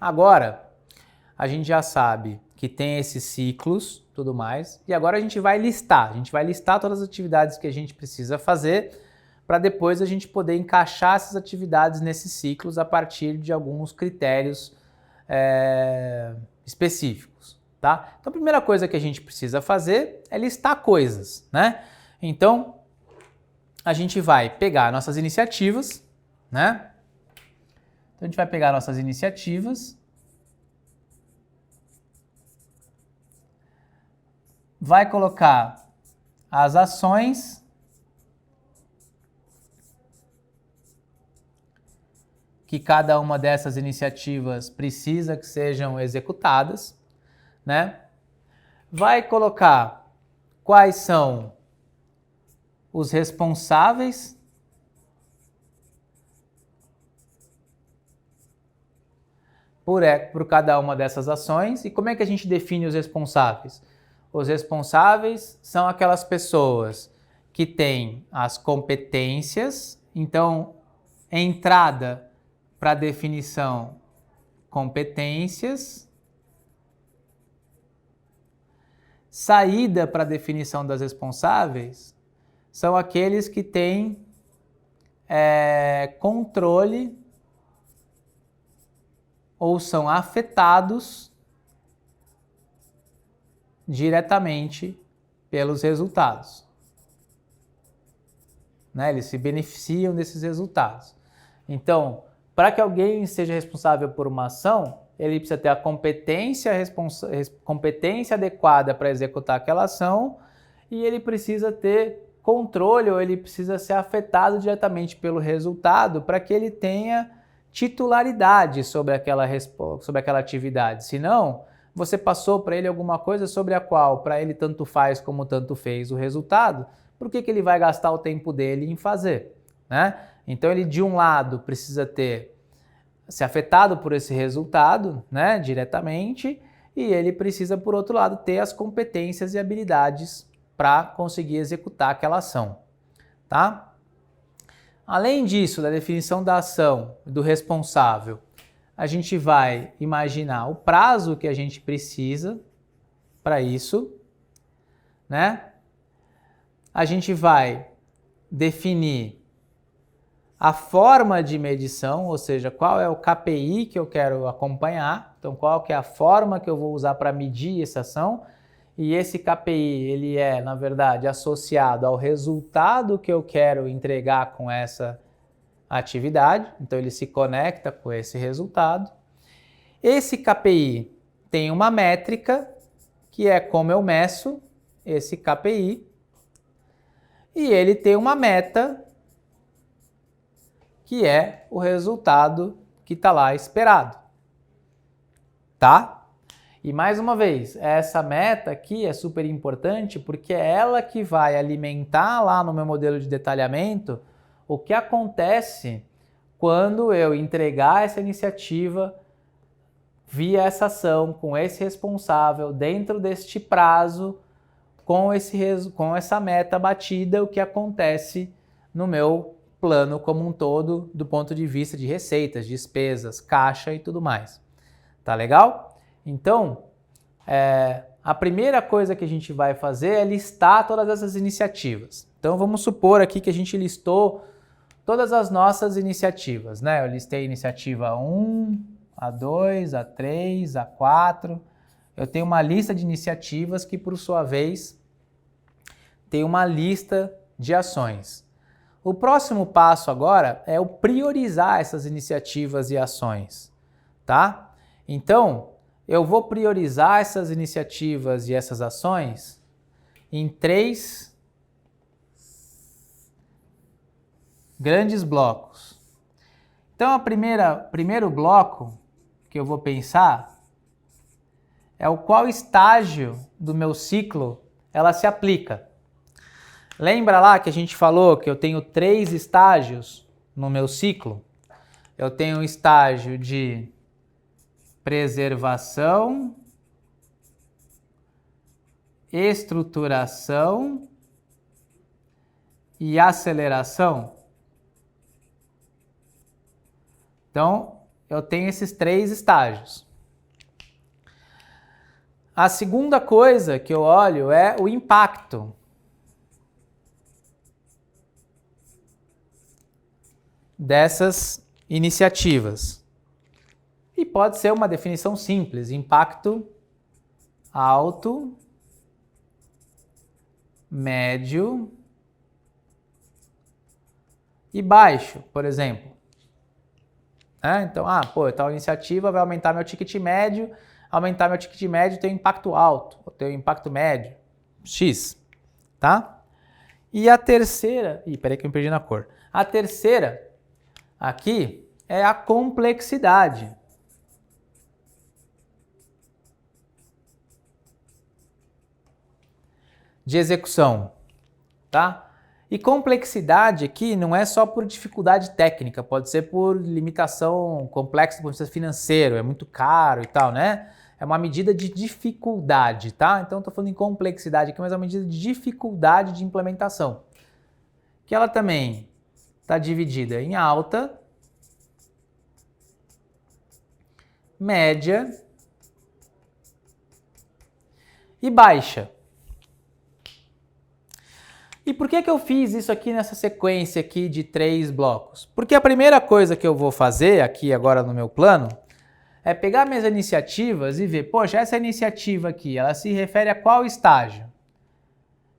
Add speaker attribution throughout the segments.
Speaker 1: Agora, a gente já sabe que tem esses ciclos, tudo mais, e agora a gente vai listar todas as atividades que a gente precisa fazer para depois a gente poder encaixar essas atividades nesses ciclos a partir de alguns critérios específicos, tá? Então a primeira coisa que a gente precisa fazer é listar coisas, né? Então a gente vai pegar nossas iniciativas, né? Então a gente vai pegar nossas iniciativas, vai colocar as ações que cada uma dessas iniciativas precisa que sejam executadas, né? Vai colocar quais são os responsáveis por cada uma dessas ações. E como é que a gente define os responsáveis? Os responsáveis são aquelas pessoas que têm as competências, então, entrada para definição, competências, saída para definição das responsáveis, são aqueles que têm controle ou são afetados diretamente pelos resultados, né? Eles se beneficiam desses resultados. Então, para que alguém seja responsável por uma ação, ele precisa ter a competência adequada para executar aquela ação e ele precisa ter controle ou ele precisa ser afetado diretamente pelo resultado para que ele tenha titularidade sobre aquela atividade. Senão, você passou para ele alguma coisa sobre a qual para ele tanto faz como tanto fez o resultado, por que ele vai gastar o tempo dele em fazer, né? Então ele de um lado precisa ser afetado por esse resultado, né, diretamente, e ele precisa por outro lado ter as competências e habilidades para conseguir executar aquela ação, tá? Além disso, da definição da ação do responsável, a gente vai imaginar o prazo que a gente precisa para isso, né? A gente vai definir a forma de medição, ou seja, qual é o KPI que eu quero acompanhar, então qual que é a forma que eu vou usar para medir essa ação, e esse KPI, ele é, na verdade, associado ao resultado que eu quero entregar com essa atividade, então ele se conecta com esse resultado. Esse KPI tem uma métrica, que é como eu meço esse KPI, e ele tem uma meta, que é o resultado que está lá esperado, tá? E mais uma vez, essa meta aqui é super importante porque é ela que vai alimentar lá no meu modelo de detalhamento o que acontece quando eu entregar essa iniciativa via essa ação, com esse responsável, dentro deste prazo, com essa meta batida, o que acontece no meu plano como um todo, do ponto de vista de receitas, despesas, caixa e tudo mais. Tá legal? Então, a primeira coisa que a gente vai fazer é listar todas essas iniciativas. Então, vamos supor aqui que a gente listou todas as nossas iniciativas, né? Eu listei a iniciativa 1, a 2, a 3, a 4. Eu tenho uma lista de iniciativas que, por sua vez, tem uma lista de ações. O próximo passo agora é o priorizar essas iniciativas e ações, tá? Então, eu vou priorizar essas iniciativas e essas ações em 3 grandes blocos. Então, primeiro bloco que eu vou pensar é qual estágio do meu ciclo ela se aplica. Lembra lá que a gente falou que eu tenho 3 estágios no meu ciclo? Eu tenho o estágio de preservação, estruturação e aceleração. Então, eu tenho esses 3 estágios. A segunda coisa que eu olho é o impacto dessas iniciativas. E pode ser uma definição simples: impacto alto, médio e baixo, por exemplo. Então, tal iniciativa vai aumentar meu ticket médio, aumentar meu ticket médio tem um impacto alto, ou tem um impacto médio, X, tá? E a terceira, peraí que eu me perdi na cor. A terceira aqui é a complexidade. De execução, tá? E complexidade aqui não é só por dificuldade técnica, pode ser por limitação complexa do ponto de vista financeiro, é muito caro e tal, né? É uma medida de dificuldade, tá? Então, estou falando em complexidade aqui, mas é uma medida de dificuldade de implementação. Que ela também está dividida em alta, média e baixa. E por que eu fiz isso aqui nessa sequência aqui de 3 blocos? Porque a primeira coisa que eu vou fazer aqui agora no meu plano é pegar minhas iniciativas e ver, poxa, essa iniciativa aqui, ela se refere a qual estágio?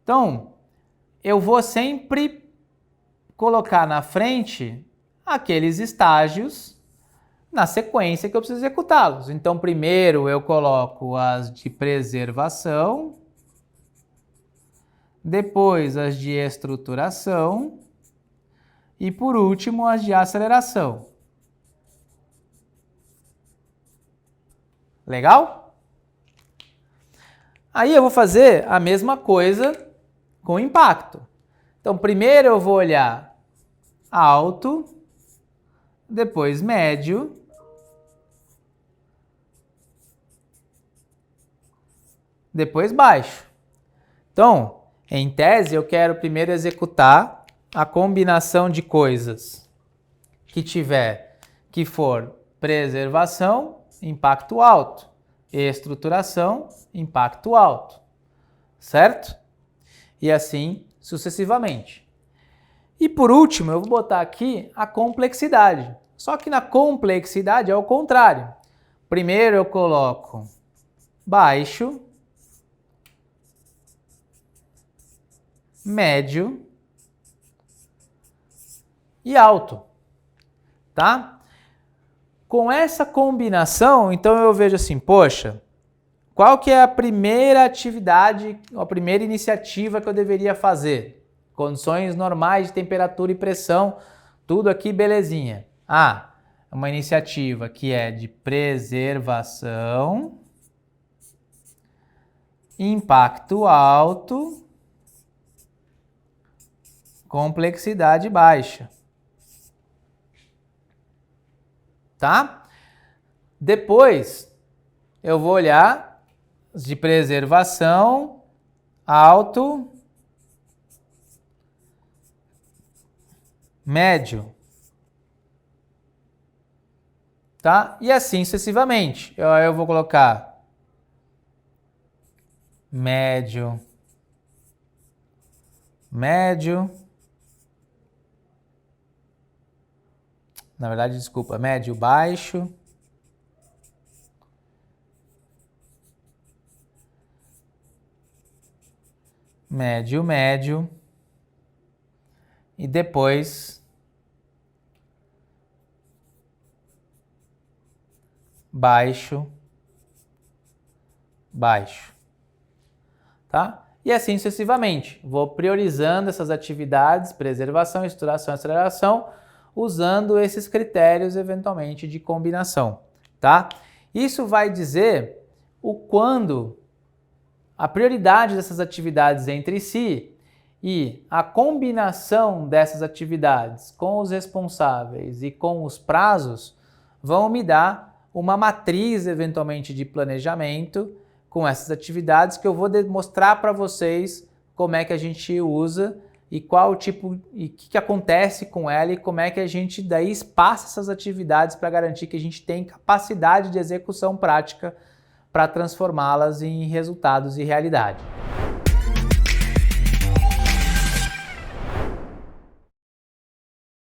Speaker 1: Então, eu vou sempre colocar na frente aqueles estágios na sequência que eu preciso executá-los. Então, primeiro eu coloco as de preservação, depois as de estruturação e, por último, as de aceleração. Legal? Aí eu vou fazer a mesma coisa com impacto. Então, primeiro eu vou olhar alto, depois médio, depois baixo. Então, em tese, eu quero primeiro executar a combinação de coisas que for preservação, impacto alto, estruturação, impacto alto, certo? E assim sucessivamente. E por último, eu vou botar aqui a complexidade. Só que na complexidade é o contrário. Primeiro eu coloco baixo, médio e alto, tá? Com essa combinação, então eu vejo assim, poxa, qual que é a primeira atividade, a primeira iniciativa que eu deveria fazer? Condições normais de temperatura e pressão, tudo aqui belezinha. Uma iniciativa que é de preservação, impacto alto, complexidade baixa. Tá? Depois, eu vou olhar de preservação, alto, médio. Tá? E assim sucessivamente. Eu vou colocar médio, médio. Na verdade, desculpa, médio, baixo. Médio, médio. E depois baixo, baixo. Tá? E assim sucessivamente. Vou priorizando essas atividades, preservação, estruturação e aceleração, usando esses critérios, eventualmente, de combinação, tá? Isso vai dizer a prioridade dessas atividades entre si e a combinação dessas atividades com os responsáveis e com os prazos vão me dar uma matriz, eventualmente, de planejamento com essas atividades que eu vou mostrar para vocês como é que a gente usa e qual tipo e o que acontece com ela e como é que a gente daí espaça essas atividades para garantir que a gente tem capacidade de execução prática para transformá-las em resultados e realidade.